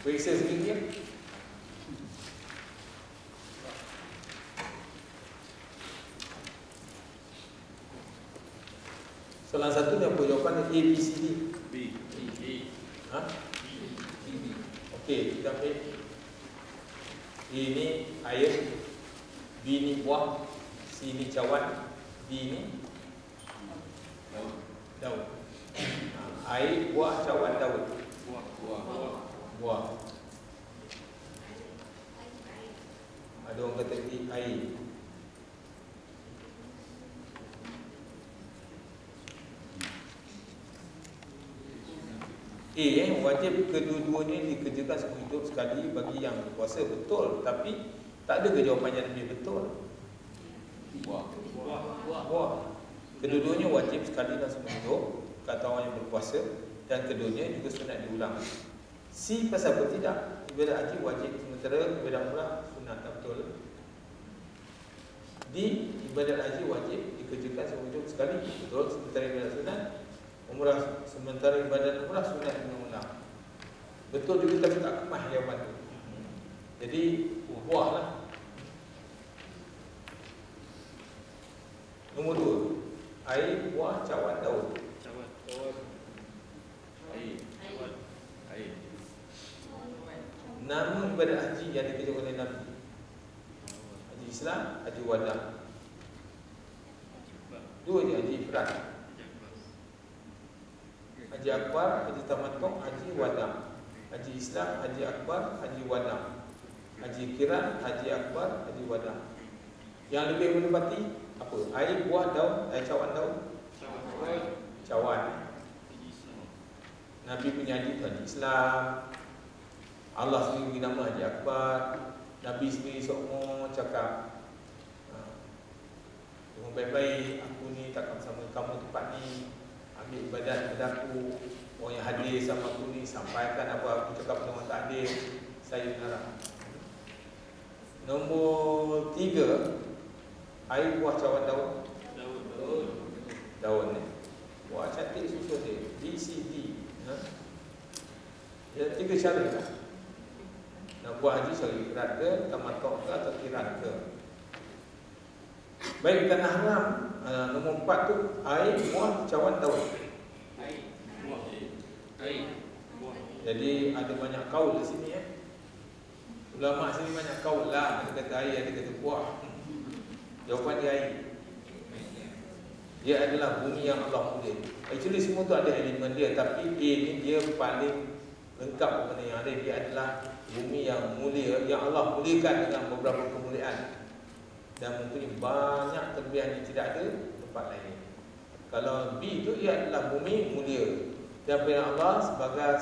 Periksa sendiri ya. Soalan satu ni apa jawapan? A, B, C, D. B. Ha? Okey, kita ambil. A ni air, B ni buah, C ni cawan, D ni daun. Air, buah, cawan, daun. Buah. Ada orang kata air. Wajib kedua-duanya dikerjakan seumur hidup sekali bagi yang berpuasa, betul. Tapi tak ada ke jawapan yang lebih betul? Buah. Kedua-duanya wajib sekali dalam seumur hidup, kata orang yang berpuasa. Dan keduanya juga sunat diulang. C pasal apa tidak? Ibadat haji wajib, sementara ibadat umrah sunat, tak betul. D, ibadat haji wajib dikerjakan seumur hidup sekali, betul. Sementara ibadat sunat umrah, sementara ibadat umrah sunat diulang. Betul juga tapi tak kemah jawapan tu. Jadi buah lah. Nombor 2, air, buah, cawan, daun. Air. Nama ibadat haji yang dikerjakan oleh Nabi: Haji Islam, Haji Wada. Dua je, Haji Ifrad, Haji Akbar, Haji Tamattu', Haji Wada. Haji Islam, Haji Akbar, Haji Wada. Haji Kiran, Haji Akbar, Haji Wada. Yang lebih menepati apa? Air, buah, daun, cawan, daun. Cawan. Nabi punya haji tu Haji Islam. Allah sendiri beri nama Haji Akbar. Nabi sendiri seumur cakap, dengan baik-baik, aku ni takkan bersama kamu tempat ni, ambil ibadat kepada aku. Orang yang hadir sama aku ni, sampaikan apa aku cakap pada orang tak hadir, saya mengarang. Nombor 3, air, buah, cawan, daun. Daun ni buah cantik susun dia, B, C, D. Ya, 3 cara lah. Nak buat haji secara ifrad ke, tamattu' ke, atau kiran ke. Baik, tanah haram, nombor 4 tu air, buah, cawan, daun. Jadi ada banyak kaul di sini ya. Ulama sini banyak kaul lah. Ada kata air, ada kata buah. Jawapan dia air. Dia adalah bumi yang Allah mulia. Actually semua tu ada elemen dia, tapi A ni dia paling lengkap benda yang ada. Dia adalah bumi yang mulia, yang Allah muliakan dengan beberapa kemuliaan dan mempunyai banyak kelebihan yang tidak ada tempat lain. Kalau B tu ia adalah bumi mulia dan pilihan Allah sebagai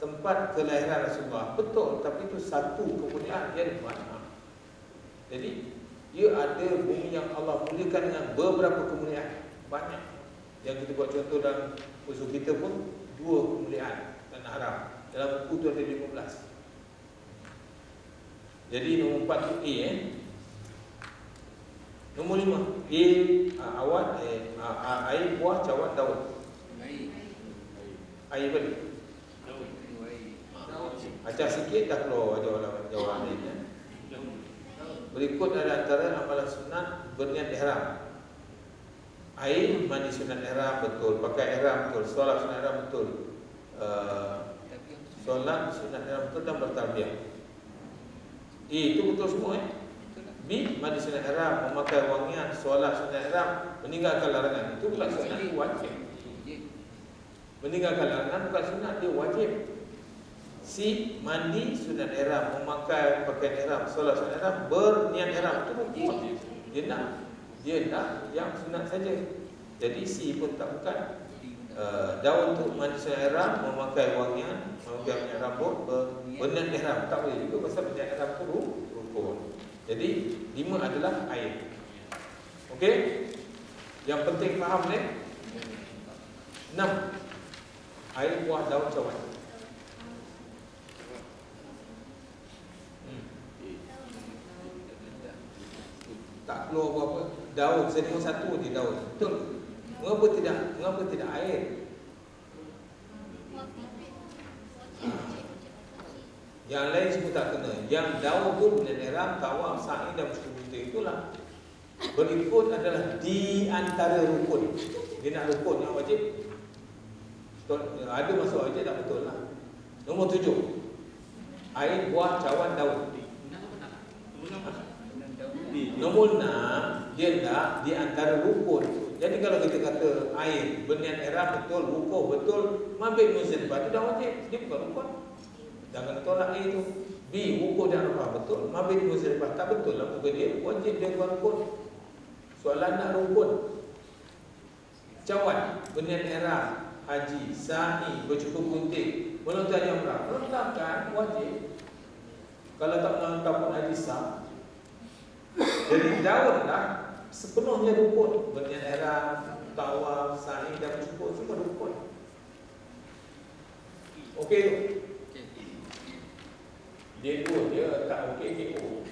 tempat kelahiran Rasulullah. Betul, tapi itu satu kemuliaan, dia ada banyak. Jadi ia ada bumi yang Allah muliakan dengan beberapa kemuliaan. Banyak. Yang kita buat contoh dalam usul kita pun 2 kemuliaan tanah haram. Dalam buku tu ada 15. Jadi nombor 4 tu A Nombor 5 awan, air, buah, cawan, daun. Air balik. Acah sikit dah keluar jawapan lainnya. Berikut ada antara amalan sunat berniat ihram. Air, mandi sunat ihram, betul. Pakai ihram, betul. Solat sunat ihram, betul. Solat sunat ihram, betul. Dan bertarbiyah. Itu betul semua B, mandi sunat ihram, memakai wangian, solat sunat ihram, meninggalkan larangan. Itu bukan sunat, itu wajib. Meninggalkan larangan bukan sunat, dia wajib. C, mandi sunat ihram, memakai pakaian ihram, solat sunat ihram, berniat ihram, itu rukun. Dia nak yang sunat saja. Jadi C pun tak bukan. Daun tu mandi sunat ihram, memakai wangian, memakai minyak rambut, berniat ihram, tak boleh juga pasal berniat ihram tu rukun. Jadi 5 adalah air. Okey? Yang penting faham ni. 6. Air, buah, daun, cawan. Tak keluar apa-apa. Daun, saya tengok satu je daun. Betul. Mengapa tidak air? Yang lain semua tak kena. Yang daun pun berniat ihram, tawaf, sa'i dan muslim itulah. Berikut adalah di antara rukun. Dia nak rukun yang wajib. Ada masuk wajib tak betul lah. Nombor 7. Air, buah, cawan, daun. Nombor 6, dia tak di antara rukun. Jadi kalau kita kata air, berniat ihram betul, wukuf betul, mabit Muzdalifah itu dah wajib. Dia bukan rukun. Jangan tolak air itu. B, wukuf dan Arafah betul, mabit Muzdalifah tak betul lah. Bukan dia wajib, dia bukan rukun. Soalan nak rukun. Cawan, berniat ihram, haji, sa'i, bercukur gunting, melontar jamrah. Melontarkan wajib. Kalau tak melontar pun haji sah. Jadi daun lah sepenuhnya rukun. Berniat ihram, tawaf, sa'i dan bercukur semua rukun. Okey tu. Dia dua, dia tak okey, KO.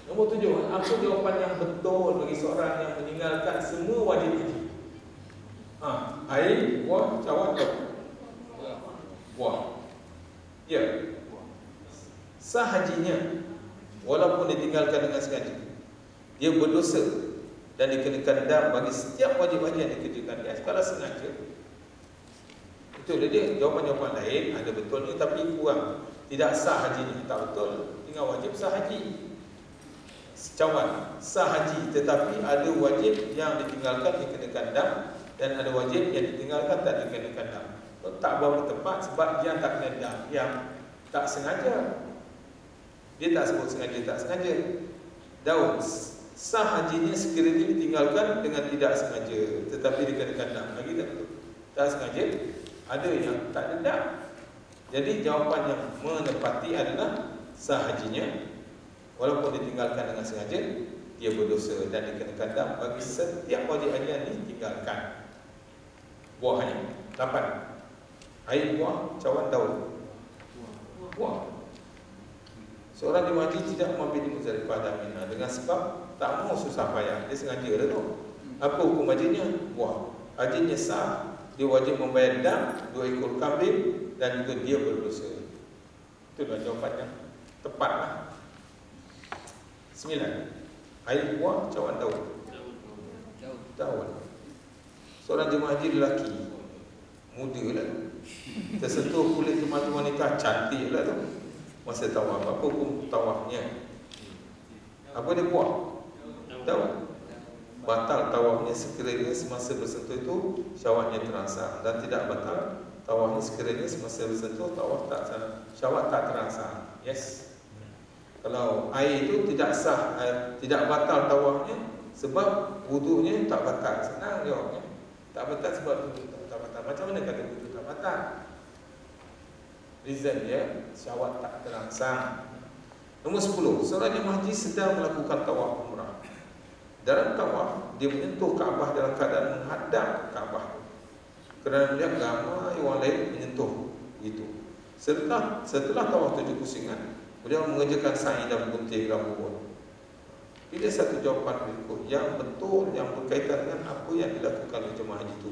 Nombor 7, apa jawapan yang betul bagi seorang yang meninggalkan semua wajib haji? Air, buah, cawan, buah. Ya. Sah hajinya walaupun ditinggalkan dengan sengaja. Dia berdosa dan dikenakan dam bagi setiap wajib haji yang dikerjakan dia kalau sengaja. Itulah dia. Jawapan-jawapan lain ada betulnya tapi kurang. Tidak sah hajinya, tak betul. Tinggal wajib sah haji. Cawan, sah haji tetapi ada wajib yang ditinggalkan dikenakan dam dan ada wajib yang ditinggalkan tak dikenakan dam. Tak berapa tepat sebab yang tak kena dam, yang tak sengaja. Dia tak sebut sengaja, tak sengaja. Daun, sah hajinya sekiranya ditinggalkan dengan tidak sengaja tetapi dikenakan dam. Lagi tak betul. Tak sengaja, ada yang tak ada dam. Jadi jawapan yang menepati adalah sah hajinya walaupun ditinggalkan dengan sengaja, dia berdosa dan dikenakan dam bagi setiap wajib haji yang ditinggalkan. Buahnya 8. Air, buah, cawan, daun. Buah. Seorang jemaah haji tidak mabit di Muzdalifah dan Mina dengan sebab tak mau susah payah. Dia sengaja dah tu. Apa hukum hajinya? Buah. Hajinya sah, dia wajib membayar dam 2 ekor kambing dan juga dia berdosa. Itulah jawapan yang tepat lah. 9. Air, buah, cawan, daun. Daun. Seorang jemaah haji lelaki, muda lah, tersentuh kulit jemaah wanita, cantik lah tu. Masa tawaf, apa hukum tawafnya? Apa dia buah? Daun. Batal tawafnya sekiranya semasa bersentuh itu syawatnya terangsang, dan tidak batal tawafnya sekiranya semasa bersentuh syawat tak terangsang. Yes. Kalau air itu tidak sah, tidak batal tawafnya sebab wudunya tak batal. Senang jawabnya. Tak batal sebab wudu tak batal. Macam mana kata wudu tak batal? Reason dia syawat tak terangsang. Nombor 10, seorang jemaah haji sedang melakukan tawaf umrah. Dalam tawaf dia menyentuh Kaabah dalam keadaan menghadap Kaabah kerana melihat ramai orang lain menyentuh itu. Setelah tawaf 7 pusingan, beliau mengerjakan sa'i dan gunting rambut. Pilih satu jawapan berikut yang betul yang berkaitan dengan apa yang dilakukan oleh jemaah haji itu.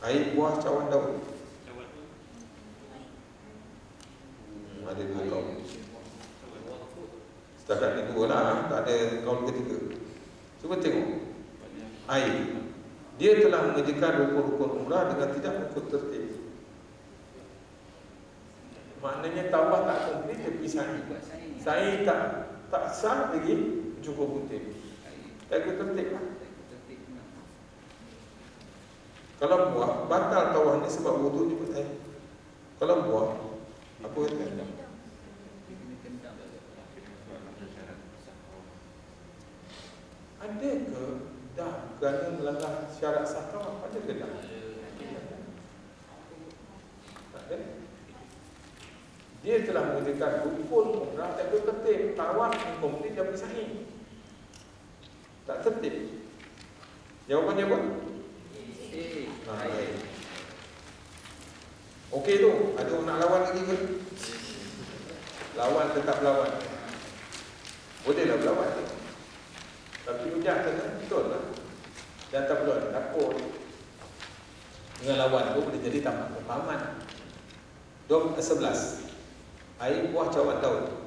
Air, buah, cawan, daun. Ada 2 kaum. Setakat ni 2 lah, tak ada kaum ketiga. Cuba tengok. Air, dia telah mengerjakan rukun-rukun umrah dengan tidak mengikut tertib. Maknanya tawaf tak komplit, dia pergi sa'i. Sa'i tak sah lagi, cukup gunting. Tak ikut tertib lah. Kalau buah, batal tawaf ni sebab wudu ni air. Kalau buah, apa kata? Ada ke dah kerana melanggar syarat sah tawaf? Ada ke dah? Tak ada. Dia telah mengerjakan rukun umrah tak tertib. Tawaf komplit dan bersa'i. Tak tertib. Jawapannya apa? Okey tu. Ada orang nak lawan lagi ke? Lawan tetap lawan. Bolehlah berlawan. Tapi hujah kena betul lah. Dan tak perlu ada takut. Dengan lawan tu boleh jadi tambah kefahaman. 11. Air buah cawan daun.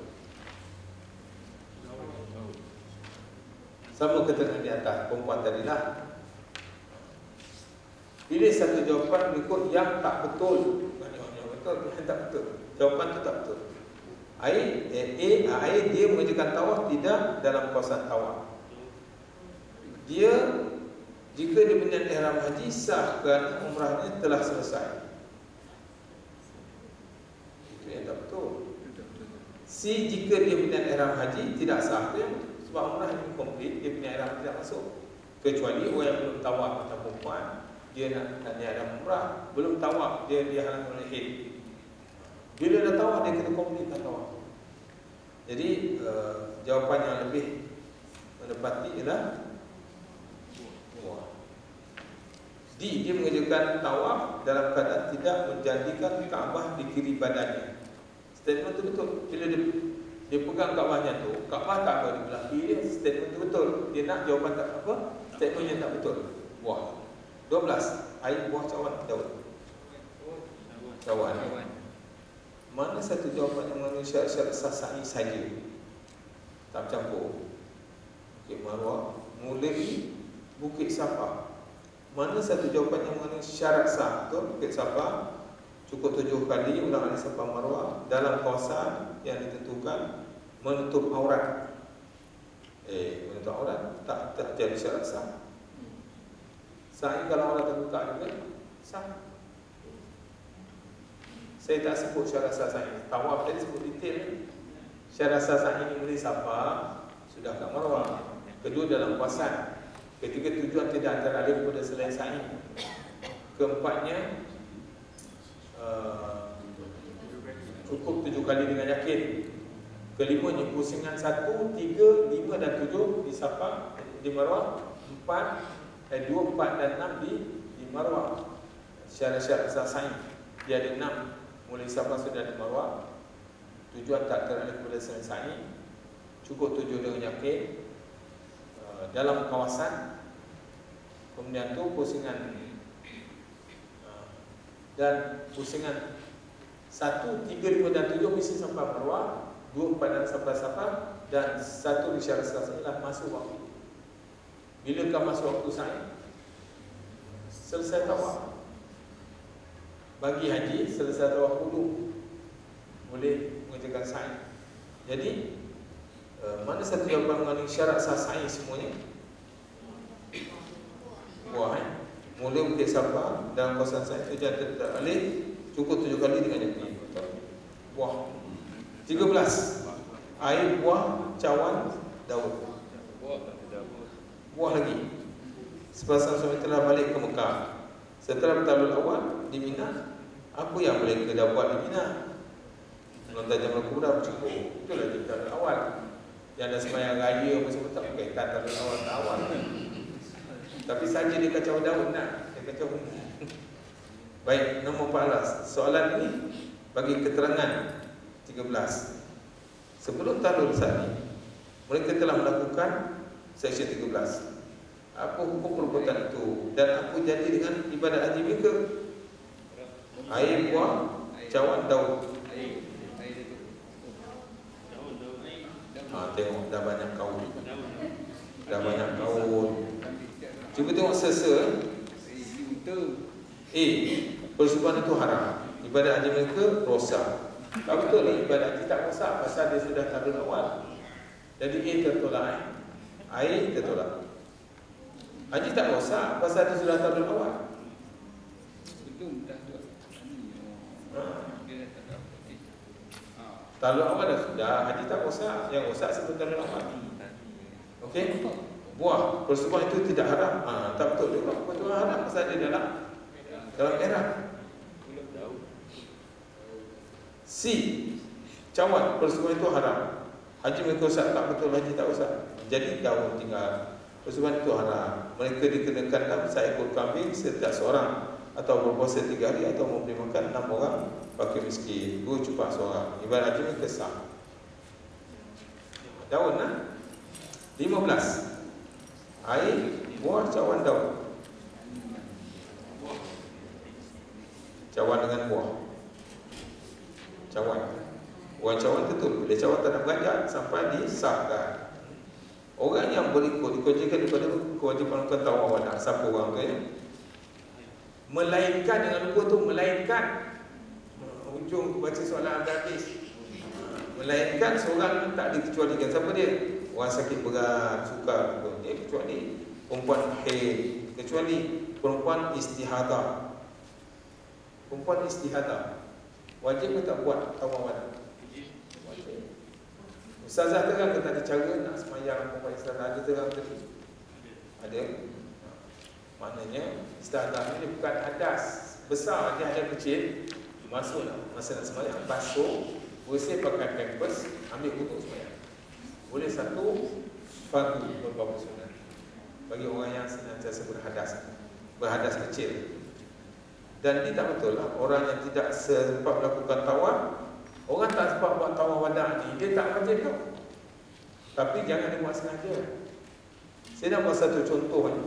Sama keterangan di atas perempuan tadi lah. Pilih satu jawapan berikut yang tak betul. Yang betul, yang tak betul. Jawapan itu tak betul. Air dia mengerjakan tawaf tidak dalam kawasan tawaf. Dia jika dia berniat ihram haji sah kerana umrahnya telah selesai. Itu yang tak betul. C, jika dia berniat ihram haji tidak sah. Sebab umrah ini komplit, dia berniat ihram tidak masuk. Kecuali orang yang belum tawaf macam perempuan, dia nak niat ihram umrah, belum tawaf, dia halang oleh haid. Bila dah tawaf, dia kena komplitkan tawaf. Jadi jawapan yang lebih menepati ialah D, dia mengerjakan tawaf dalam keadaan tidak menjadikan Kaabah di kiri badannya. Statement itu betul. Bila dia pegang Kaabahnya tu, Kaabah tak ada di belah kiri, statement itu betul. Dia nak jawapan tak apa, statementnya tak betul. Buah 12. Air buah cawan daun. Cawan. Mana satu jawapan yang mengandung syarat-syarat sah-sa'i saja, tak campur. Bukit Marwah, mulai Bukit Safa. Mana satu jawapan yang mengandung syarat sah? Betul, Bukit Safa cukup 7 kali ulang Ali Safa Marwah dalam kawasan yang ditentukan menutup aurat. Menutup aurat tak jadi syarat sah. Sa'i kalau aurat terbuka juga sah. Saya tak sebut syarat sah sa'i. Tawaf tadi sebut detail ni. Syarat sah sa'i ini mulai Safa sudah kat Marwah. Kedua dalam kawasan. Ketiga tujuan tidak antara lain pada selain sa'i. Keempatnya cukup 7 kali dengan yakin. Kelimanya pusingan 1, 3, 5 dan 7 di Safa, di Marwah. 2, 4 dan 6 di Marwah. Syarat-syarat sah sa'i. Dia ada 6. Mulai Safa sudah di Marwah. Tujuan tak teralih kepada selain sa'i. Cukup 7 dengan yakin. Dalam kawasan. Kemudian tu pusingan dan pusingan 1, 3, 5 dan 7 mesti sampai Marwah. 2, 4 dan sampai Safa. Dan 1 di syarat sah sa'i ialah masuk waktu. Bilakah masuk waktu sa'i? Selesai tawaf. Bagi haji, selesai tawaf dulu boleh mengerjakan sa'i. Jadi mana satu jawapan mengandung syarat sah sa'i semuanya? Buah mula Bukit Safa dalam kawasan sa'i tujuan tidak alih cukup 7 kali dengan yakin. Buah 13. Air buah cawan daun. Buah lagi. Sepasang suami telah balik ke Mekah. Setelah bertahlul awal di Mina, apa yang mereka dah buat di Mina? Menonton Jamrah Kubra cukup. Itulah dia tahlul awal. Yang ada sembahyang raya apa semua tak berkaitan tahlul awal tak awal. Tapi saja dia kacau daun nak. Dia kacau. Baik, nombor 14. Soalan ini bagi keterangan 13. Sebelum tahlul saat ini, mereka telah melakukan seksyen 13. Apa hukum perbuatan itu dan apa jadi dengan ibadat haji mereka? Air buah cawan daun. Tengok dah banyak kaul. Dah banyak kaul. Cuba tengok sesa. Persembahan itu haram. Ibadat haji mereka rosak. Tak betul ni ibadat haji tak rosak pasal dia sudah tahlul awal. Jadi tertolak. Air tertolak. Haji tak rosak pasal dia sudah tahlul awal. Tahlul awal dah sudah, haji tak rosak. Yang rosak sebelum tahlul awal. Okey? Buah persembahan itu tidak haram. Tak betul juga. Betul haram pasal dia dalam ihram. C. Cawan persembahan itu haram. Haji mereka rosak tak betul, haji tak rosak. Jadi daun tinggal. Persembahan itu haram. Mereka dikenakan dalam seekor kambing setiap seorang, atau berpuasa 3 hari, atau memberi makan 6 orang fakir miskin, 2 cupang seorang. Ibarat haji mereka sah. Daun 15. Air buah cawan daun. Cawan dengan buah. cawan. Orang cawan betul. Bila cawan tak nak beranjak sampai disahkan. Orang yang berikut dikewajikan daripada kewajipan tawar wadah. Siapa orang tu ya? Melainkan dengan lupa tu, melainkan ujung baca soalan habis. Melainkan seorang tak dikecualikan. Siapa dia? Orang sakit berat, sukar dia kecuali. Perempuan haid, kecuali perempuan istihadah. Perempuan istihadah wajib ke tak buat tawar wadah? Wajib. Ustazah terang ke tadi cara nak semayang perempuan istihadah? Ada terang tadi? Ada. Maknanya istihadah ni bukan hadas besar, dia hadas kecil. Masuklah masa nak semayang, basuh, bersih pakai pampers, ambil wudu semayang. Boleh satu fardu beberapa sunat bagi orang yang senantiasa berhadas kecil. Dan ini tak betul lah. Orang yang tidak sempat melakukan tawar, orang tak sempat buat tawar wadah ni, dia tak wajib tau. Tapi jangan dibuat sengaja. Saya nak buat satu contoh ni.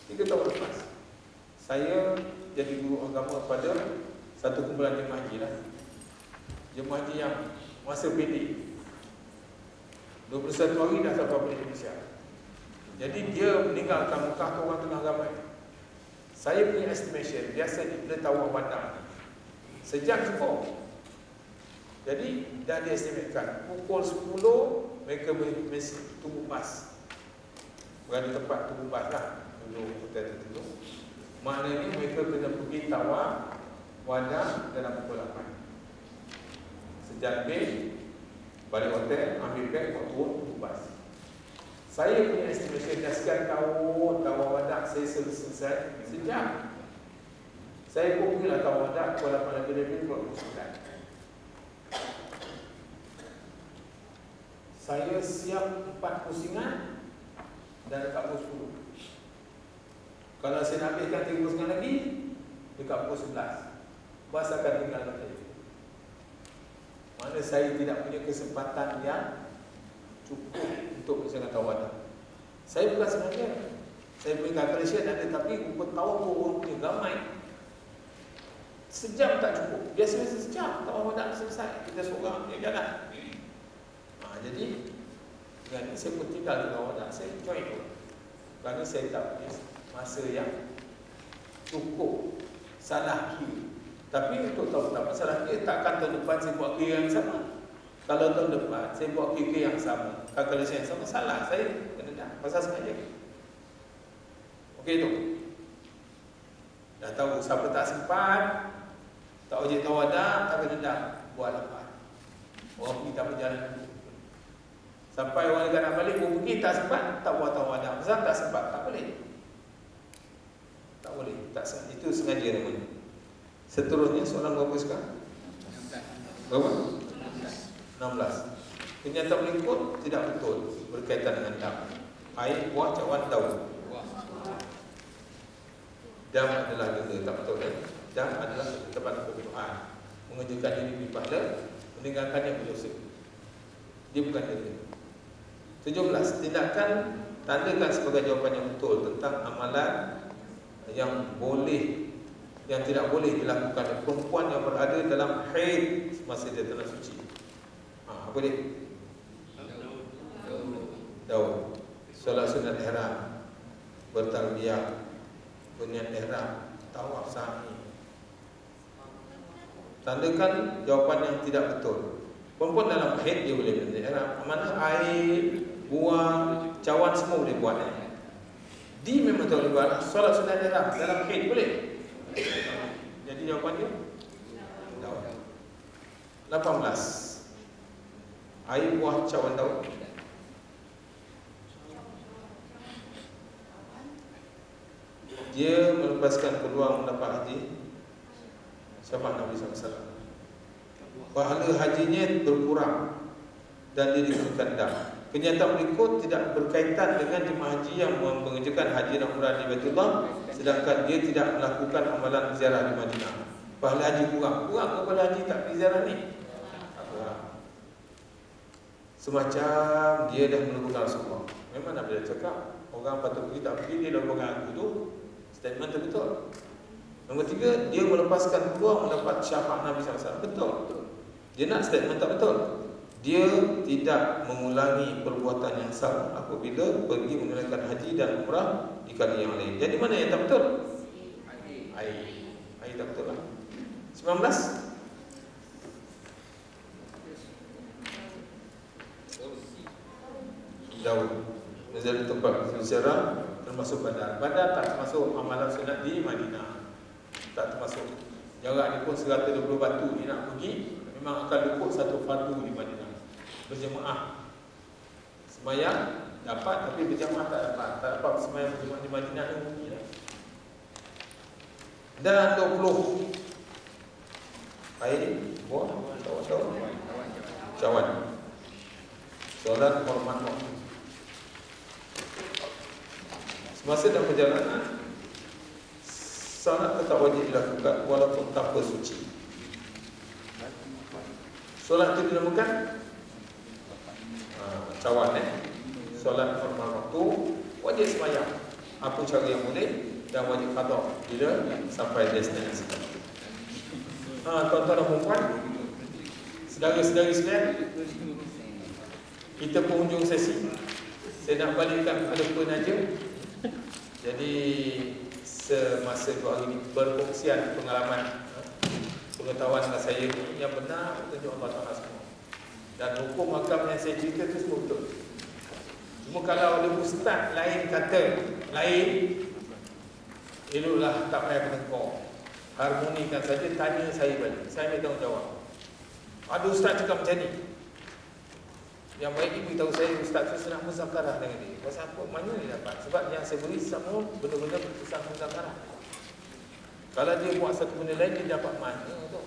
3 tahun lepas, saya jadi guru agama pada satu kumpulan jemaah haji lah. Jemaah haji yang masa pendek, 21 hari dah sampai balik Indonesia. Jadi dia meninggalkan Mekah tu orang tengah ramai. Saya punya estimation, biasa bila tawar wadah ni sejam cukup. Jadi dah diestimatkan pukul 10 mereka mesti tunggu bas, berada tempat tunggu bas lah, duduk hotel tertentu. Maknanya mereka kena pergi tawar wadah dalam pukul 8. Sejam lebih balik hotel, ambil beg, buat turun, tunggu bas. Saya punya estimation dah sekian tahun tawar wadah saya selesai sejam. Saya pun pergilah tawar wadah pukul 8 lebih buat perjalanan. Saya siap 4 pusingan dan dekat pukul 10. Kalau saya nak habiskan 3 pusingan lagi, dekat pukul 11 bas akan tinggal lagi. Mana saya tidak punya kesempatan yang cukup untuk bersengat tawadah. Saya bukan sengaja. Saya punya calculation ada, tapi rupa tawar pun orang punya ramai. Sejam tak cukup. Biasa-biasa sejam tawar wadah selesai. Kita seorang dia jalan. Jadi dengan ini saya pun tinggal di tawar wadah. Saya join tu. Kerana saya tak punya masa yang cukup. Salah kira. Tapi untuk tahu tak masalah kira, takkan tahun depan saya buat kira yang sama. Kalau tahun depan saya buat kira yang sama, calculation yang sama, salah saya kena dah pasal sengaja. Okey tu. Dah tahu siapa tak sempat, tak ojek tawadah, tak kena dah buat apa. Orang pergi tak berjalan dulu. Sampai orang negara nak balik pun pergi tak sempat, tak buat tawadah. Pasal tak sempat, tak boleh. Tak boleh, tak sengaja. Itu sengaja namanya. Seterusnya soalan berapa sekarang? Berapa? 16. Kenyataan berikut tidak betul berkaitan dengan dam. Air, buah, cawan, daun. Dam adalah denda, tak betul kan? Dam adalah tempat kebutuhan. Mengerjakan diri di pahala, meninggalkannya berdosa. Dia bukan denda. 17. Tindakan tandakan sebagai jawapan yang betul tentang amalan yang boleh, yang tidak boleh dilakukan oleh perempuan yang berada dalam haid semasa dia tengah suci. Apa dia? Daun. Solat sunat ihram, bertalbiyah, berniat ihram, tawaf sa'i. Tandakan jawapan yang tidak betul. Perempuan dalam haid dia boleh berniat ihram. Mana air, buah, cawan semua boleh buat. Di memang tak boleh buat. Solat sunat ihram dalam haid boleh. Jadi jawapannya daun. 18. Air, buah, cawan, daun. Dia melepaskan peluang mendapat haji. Syafaat Nabi SAW. Pahala hajinya berkurang dan dia diberikan dam. Kenyataan berikut tidak berkaitan dengan jemaah haji yang mengerjakan haji dan umrah di Baitullah, sedangkan dia tidak melakukan amalan ziarah di Madinah. Pahala haji kurang. Kurang ke pahala haji tak pergi ziarah ni? Semacam dia dah menunggu Rasulullah. Memang Nabi dah cakap orang patut pergi tak pergi, dia dah pegang aku tu. Statement tu betul. Nombor 3, dia melepaskan peluang mendapat syafaat Nabi SAW. Betul. Dia nak statement tak betul. Dia tidak mengulangi perbuatan yang sama apabila pergi menunaikan haji dan umrah di kali yang lain. Jadi mana yang tak betul? Air tak betul lah. 19. Daun. Menjadi tempat berziarah termasuk Badar. Badar tak termasuk amalan sunat di Madinah. Tak termasuk. Jarak dia pun 120 batu dia nak pergi. Memang akan luput satu fardu di Madinah. Berjemaah. Semayang dapat tapi berjemaah tak dapat. Tak dapat semayang berjemaah di Madinah ni mungkin lah. Dan 20. Air buah tahu cawan. Solat hormat waktu. Semasa dalam perjalanan, solat tetap wajib dilakukan walaupun tanpa suci. Solat itu dinamakan cawan. Solat hormat waktu wajib semayang. Apa cara yang boleh dan wajib qada bila sampai destinasi. Tuan-tuan dan puan, saudara-saudari sekalian, kita penghujung sesi. Saya nak balikkan pada penaja. Jadi semasa 2 hari ini berkongsian pengalaman, pengetahuan dengan saya ni yang benar tunjuk Allah Ta'ala semua. Dan hukum hakam yang saya cerita itu semua betul. Cuma kalau ada ustaz lain kata lain, eloklah tak payah bertengkar. Harmonikan saja, tanya saya balik. Saya ambil tanggungjawab. Ada ustaz cakap macam ni, yang baik dia beritahu saya, ustaz tu senang muzakarah dengan dia. Pasal apa? Mana dia dapat? Sebab yang saya beri semua benda-benda berkesan muzakarah. Kalau dia buat satu benda lain, dia dapat mana tu?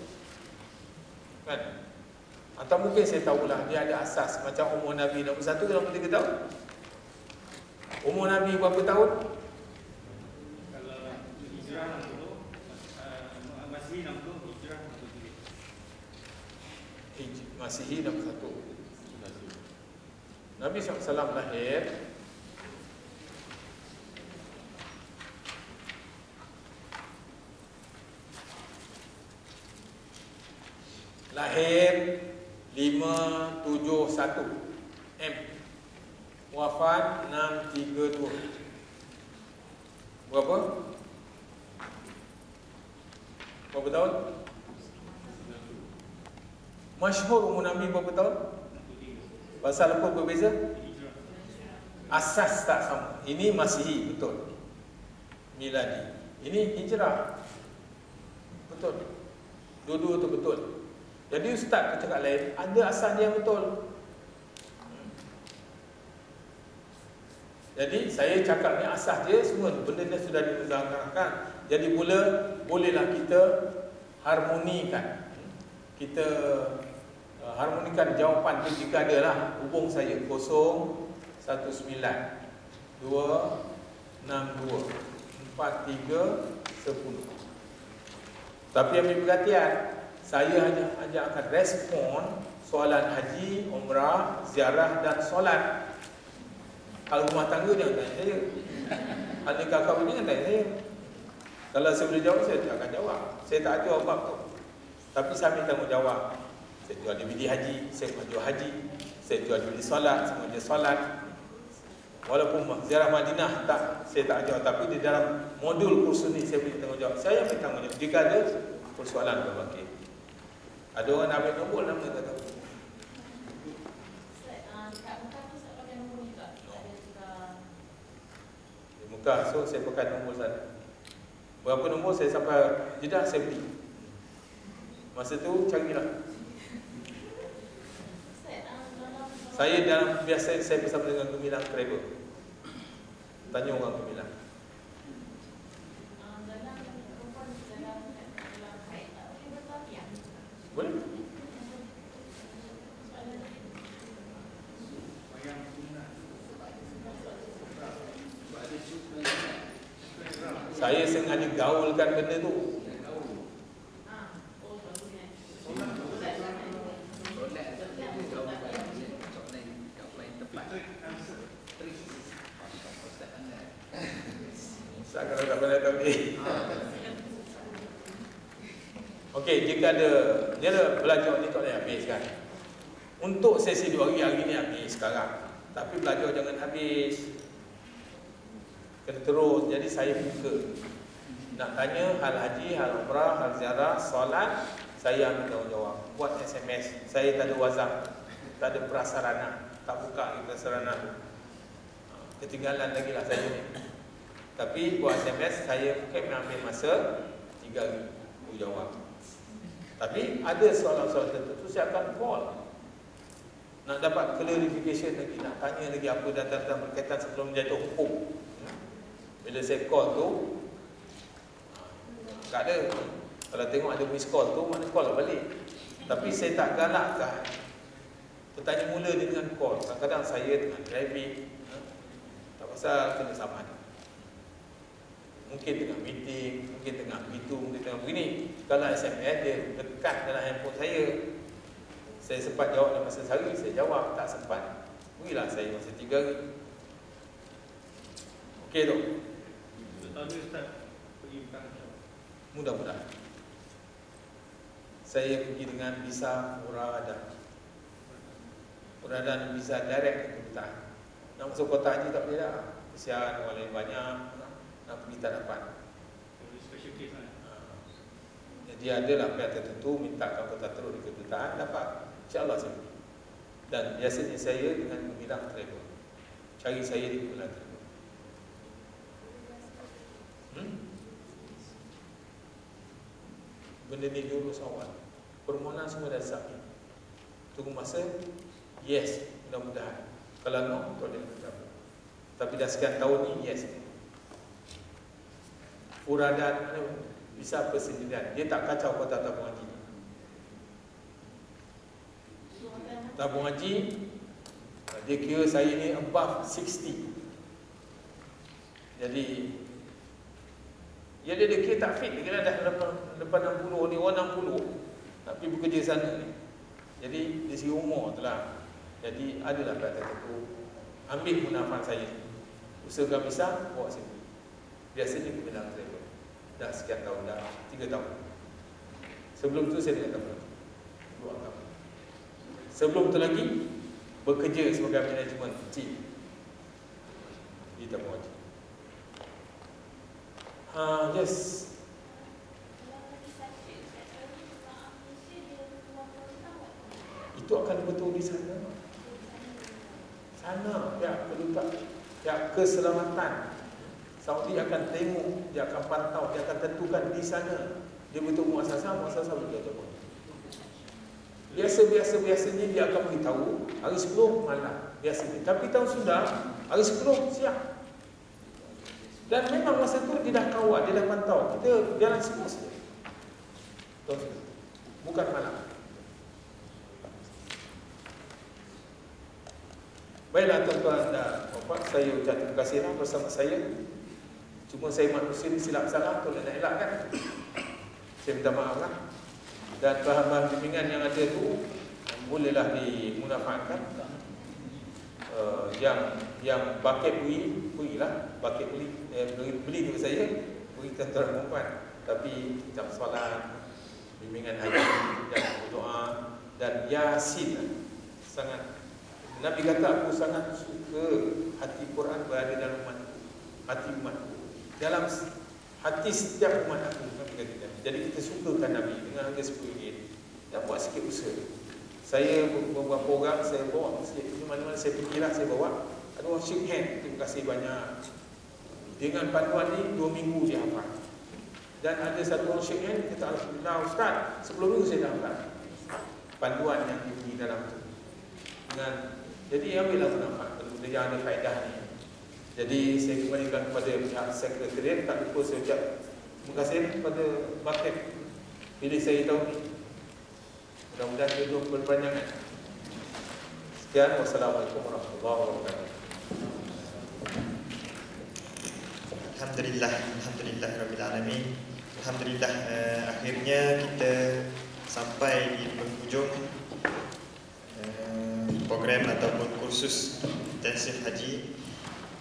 Kan? Atau mungkin saya tahulah dia ada asas macam umur Nabi. Nombor 1 nombor 3 tahun. Umur Nabi berapa tahun? Kalau hijrah 60, Masihi 60, hijrah 63. Masihi 61. Nabi SAW lahir 571 M, wafat 632. Berapa tahun? Masyhur umur Nabi berapa tahun? Pasal apa berbeza? Asas tak sama. Ini Masihi, betul. Miladi. Ini hijrah, betul. Dua-dua tu betul. Jadi ustaz tu cakap lain, ada asas dia betul. Jadi saya cakap ni asas dia semua, benda ni sudah dimuzakarahkan. Jadi bolehlah kita harmonikan. Kita harmonikan jawapan tu jika ada lah. Hubung saya 019 262 4310. Tapi ambil perhatian, saya hanya akan respon soalan haji, umrah, ziarah dan solat. Kalau rumah tangga jangan tanya saya. Ada kakak ini jangan tanya saya. Kalau saya boleh jawab, saya tak akan jawab. Saya tak jawab bab tu. Tapi saya ambil tanggungjawab. Saya jual DVD haji, saya jual haji, saya jual DVD solat, saya jual solat. Walaupun ziarah Madinah saya tak jawab, tapi di dalam modul kursus ni saya punya tanggungjawab. Saya ambil tanggungjawab jika ada persoalan berbakit. Ada orang nak ambil nombor, nama tak tahu. Di Mekah, so saya pakai nombor sana. Berapa nombor saya sampai Jeddah saya beli. Masa tu carilah. Saya dalam biasa saya bersama dengan Gemilang Travel. Tanya orang Gemilang. Boleh? Saya sengaja gaulkan benda tu. Saya kalau tak pernah tahu ni. Okey, jika ada ni ada belajar ni tak boleh habis kan. Untuk sesi 2 hari ni habis sekarang. Tapi belajar jangan habis. Kena terus. Jadi saya buka. Nak tanya hal haji, hal umrah, hal ziarah, solat, saya ambil tanggungjawab. Buat SMS. Saya tak ada WhatsApp. Tak ada prasarana. Tak buka lagi prasarana tu. Ketinggalan lagi lah saya ni. Tapi buat SMS, saya mungkin ambil masa 3 hari. Aku jawab. Tapi ada soalan-soalan tertentu saya akan call. Nak dapat clarification lagi, nak tanya lagi apa data-data berkaitan sebelum menjatuh hukum. Bila saya call tu, tak ada. Kalau tengok ada miss call tu, mana call balik. Tapi saya tak galakkan. Bertanya mula dengan call. Kadang-kadang saya tengah driving, tak pasal kena saman. Mungkin tengah meeting, mungkin tengah begitu, mungkin tengah begini. Kalau SMS dia dekat dalam handphone saya sempat jawab dalam masa sehari, saya jawab. Tak sempat, berilah saya masa 3 hari. Okey tu. Tahun ni Ustaz pergi bukan? Mudah-mudahan. Saya pergi dengan visa muradah. Muradah visa direct ke kedutaan. Nak masuk kota haji tak boleh dah. Kesian orang lain banyak. Nak pergi tak dapat. Special case lah. Jadi adalah pihak tertentu mintakan kota terus di kedutaan, dapat. InsyaAllah saya pergi. Dan biasanya saya dengan gemilang travel. Cari saya di gemilang travel. Benda ni diurus awal. Permohonan semua dah submit. Tunggu masa. Yes, mudah-mudahan. Kalau no, tak boleh berapa. Tapi dah sekian tahun ni, yes. Uradan bisa persendirian. Dia tak kacau kota tabung haji. Tabung haji, dia kira saya ni above 60. Jadi ya dia kira tak fit. Dia kira dah lepas 60 ni, orang 60 nak pergi bekerja sana ni. Jadi di segi umur tu lah. Jadi adalah pihak tertentu ambil munafat saya. Usahakan bisa bawa sini. Biasanya kebenaran travel. Dah sekian tahun, dah 3 tahun. Sebelum tu saya dengan tabung 2 tahun. Sebelum tu lagi bekerja sebagai manajemen team di tabung haji. Yes. Itu akan betul di sana. Sana pihak kedutaan, pihak keselamatan Saudi akan tengok, dia akan pantau, dia akan tentukan di sana. Dia betul muasasah betul apa. Biasanya dia akan beritahu hari 10 malam biasanya. Tapi tahun sudah hari 10 siang. Dan memang masa tu dia dah kawal, dia dah pantau. Kita jalan semua saja. Bukan malam. Baiklah tuan-tuan dan puan-puan, saya ucap terima kasihlah bersama saya. Cuma saya manusia silap salah, tolong nak elakkan. Saya minta maaf lah. Dan bahan-bahan bimbingan yang ada tu bolehlah dimunafakkan. Yang baket berilah, baket beli ke saya, beri tuan-tuan dan puan. Tapi ucap solat, bimbingan haji dan doa dan yasin sangat. Nabi kata aku sangat suka hati Quran berada dalam hati umatku. Dalam hati setiap umat aku, Nabi kata. Jadi kita sukakan Nabi dengan harga RM10 dan buat sikit usaha. Saya beberapa orang saya bawa masjid, di mana-mana saya pergilah saya bawa. Ada orang shake hand, terima kasih banyak. Dengan panduan ni 2 minggu dia hafal. Dan ada satu orang shake hand kata alhamdulillah ustaz, sebelum minggu saya dah hafal panduan yang diberi dalam tu. Jadi ambillah manfaat, yang ada faedah ni. Jadi saya kembalikan kepada pihak sekretariat. Tak lupa saya ucap terima kasih kepada Bakit pilih saya tahun ni. Mudah-mudahan hidup berpanjangan. Sekian, wassalamualaikum warahmatullahi wabarakatuh. Alhamdulillah rabbil alamin. Alhamdulillah, akhirnya kita sampai di penghujung program ataupun kursus intensif haji,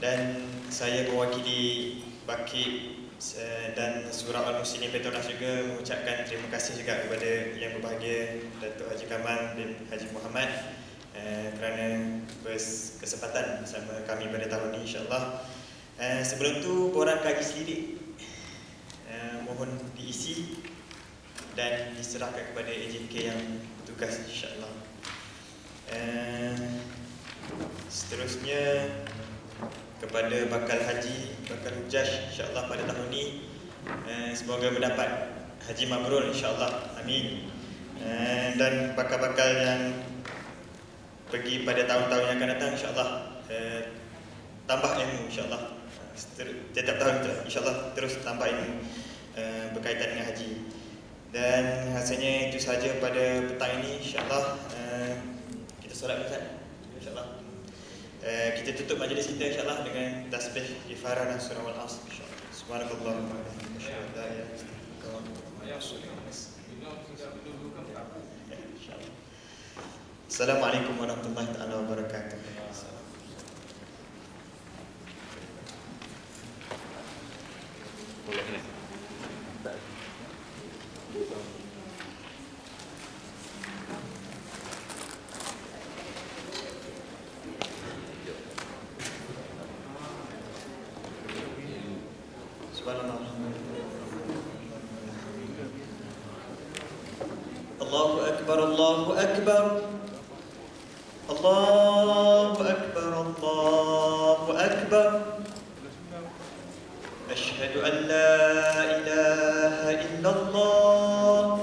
dan saya mewakili Bakit dan Surau Al-Muslimin Petronas juga mengucapkan terima kasih juga kepada Yang Berbahagia Datuk Haji Kamal bin Haji Muhammad kerana berkesempatan bersama kami pada tahun ini, insyaAllah. Sebelum tu, borang kaji selidik mohon diisi dan diserahkan kepada AJK yang bertugas, insyaAllah. Seterusnya kepada bakal haji, bakal hujaj, insyaAllah pada tahun ini, semoga mendapat haji mabrur, insyaAllah, amin. Dan bakal-bakal yang pergi pada tahun-tahun yang akan datang, insyaAllah tambah ilmu, insyaAllah. Setiap tahun insyaAllah terus tambah ilmu berkaitan dengan haji. Dan rasanya itu sahaja pada petang ini, insyaAllah. Kita solat Ustaz, insyaAllah. Kita tutup majlis kita, insyaAllah, dengan tasbih Ifarah dan surah Al-Asr, insyaAllah. Subhanakallahumma wa bihamdika, asyhadu an la ilaha illa anta, astaghfiruka wa atubu ilaik. Assalamualaikum warahmatullahi wabarakatuh. Boleh ni. Subhanallah. Allahu Akbar, Allahu Akbar. Allahu Akbar, Allahu Akbar. Ashhadu an la ilaha illallah.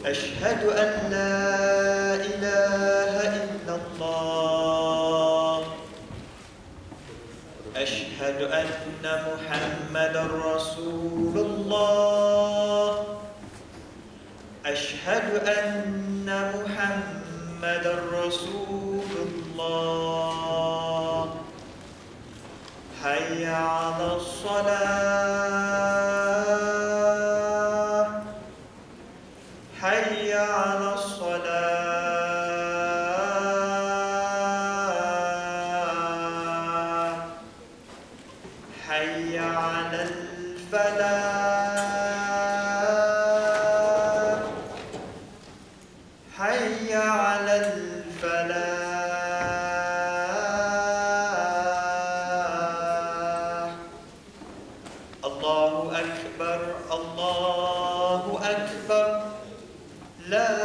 Ashhadu an la ilaha illallah. Ashhadu anna Muhammadar Rasulullah. Ashhadu anna Muhammadar Rasulullah. Hayya 'alas salah. Hayya 'alas salah. Hayya 'alal falah. Hayya 'alal falah. Allahu Akbar, Allahu Akbar. La